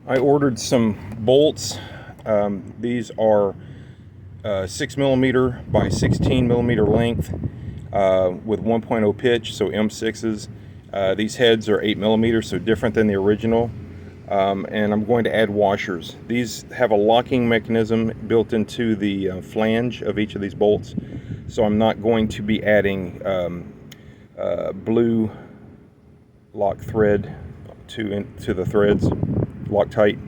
I ordered some bolts. These are 6mm by 16mm length with 1.0 pitch, so M6s. These heads are 8mm, so different than the original. And I'm going to add washers. These have a locking mechanism built into the flange of each of these bolts, so I'm not going to be adding blue lock thread to the threads, Loctite,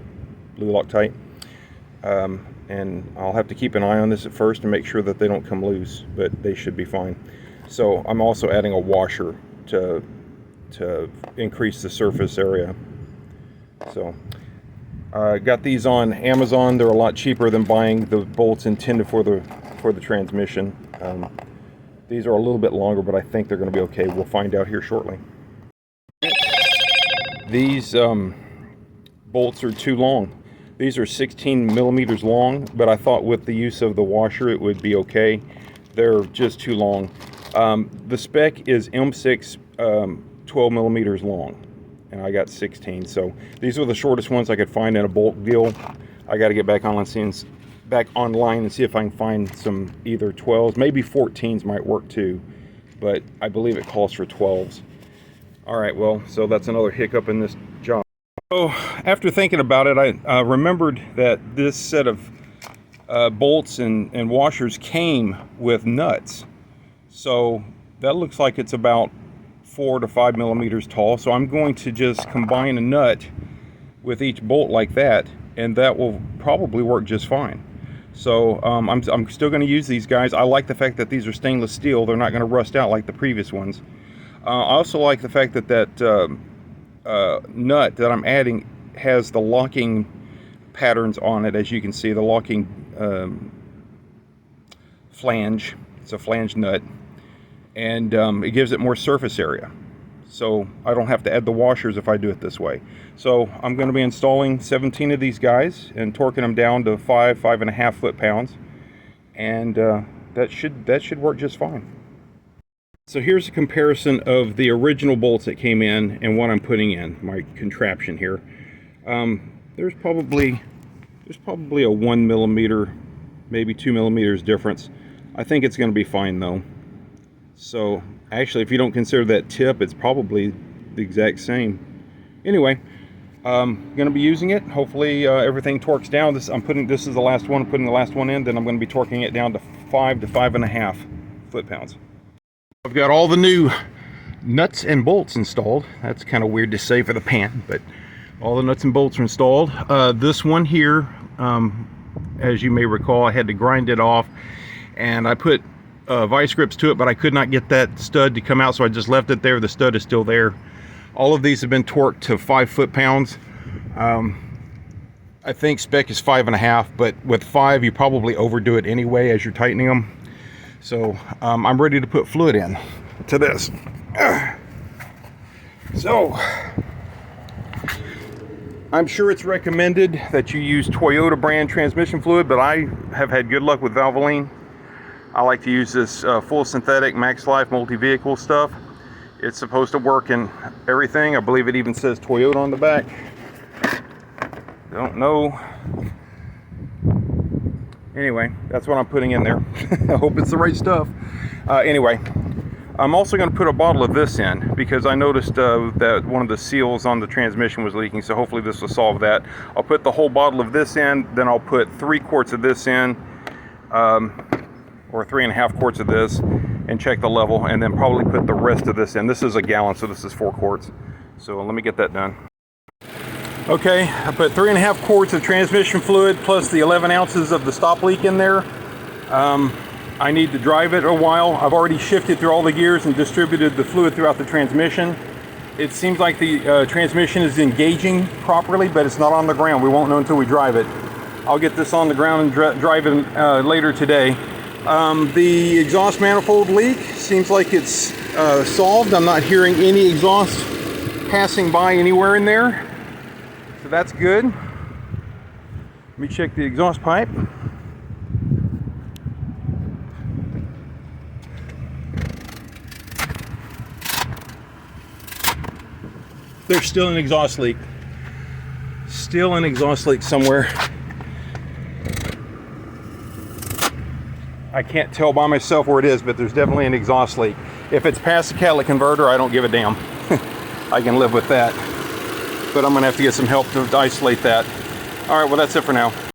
blue Loctite. And I'll have to keep an eye on this at first to make sure that they don't come loose, but they should be fine. So I'm also adding a washer to increase the surface area. So I got these on Amazon. They're a lot cheaper than buying the bolts intended for the transmission. These are a little bit longer, but I think they're going to be okay. We'll find out here shortly. These bolts are too long. These are 16mm long, but I thought with the use of the washer it would be okay. They're just too long. The spec is M6 12mm long, and I got 16. So these were the shortest ones I could find in a bolt deal. I got to get back online and see if I can find some either 12s, maybe 14s might work too, but I believe it calls for 12s. All right, well, so that's another hiccup in this job. So after thinking about it, I remembered that this set of bolts and washers came with nuts. So that looks like it's about 4 to 5mm tall. So I'm going to just combine a nut with each bolt like that, and that will probably work just fine. So I'm still going to use these guys. I like the fact that these are stainless steel. They're not going to rust out like the previous ones. I also like the fact that nut that I'm adding has the locking patterns on it. As you can see, the locking flange. It's a flange nut, and it gives it more surface area, so I don't have to add the washers if I do it this way. So I'm going to be installing 17 of these guys and torquing them down to 5.5 foot-pounds, and that should work just fine. So here's a comparison of the original bolts that came in and what I'm putting in my contraption here. There's probably a 1mm, maybe 2mm difference. I think it's going to be fine though. So actually, if you don't consider that tip, it's probably the exact same. Anyway, I'm going to be using it. Hopefully everything torques down. This is the last one. I'm putting the last one in. Then I'm going to be torquing it down to 5 to 5.5 foot-pounds. I've got all the new nuts and bolts installed. That's kind of weird to say for the pan, but all the nuts and bolts are installed. This one here, as you may recall, I had to grind it off, and I put vice grips to it, but I could not get that stud to come out, so I just left it there. The stud is still there. All of these have been torqued to 5 foot-pounds. I think spec is 5.5, but with 5 you probably overdo it anyway as you're tightening them. So I'm ready to put fluid in to this. So I'm sure it's recommended that you use Toyota brand transmission fluid, but I have had good luck with Valvoline. I like to use this full synthetic Max Life multi-vehicle stuff. It's supposed to work in everything. I believe it even says Toyota on the back. Don't know. Anyway, that's what I'm putting in there. I hope it's the right stuff. Anyway, I'm also going to put a bottle of this in because I noticed that one of the seals on the transmission was leaking, so hopefully this will solve that. I'll put the whole bottle of this in, then I'll put 3 quarts of this in, or 3.5 quarts of this, and check the level, and then probably put the rest of this in. This is a gallon, so this is 4 quarts. So let me get that done. Okay, I put 3.5 quarts of transmission fluid plus the 11 ounces of the stop leak in there. I need to drive it a while. I've already shifted through all the gears and distributed the fluid throughout the transmission. It seems like the transmission is engaging properly, but it's not on the ground. We won't know until we drive it. I'll get this on the ground and drive it later today. The exhaust manifold leak seems like it's solved. I'm not hearing any exhaust passing by anywhere in there. So that's good. Let me check the exhaust pipe. There's still an exhaust leak. still an exhaust leak somewhere. I can't tell by myself where it is, but there's definitely an exhaust leak. If it's past the catalytic converter, I don't give a damn. I can live with that. But I'm gonna have to get some help to isolate that. All right, well, that's it for now.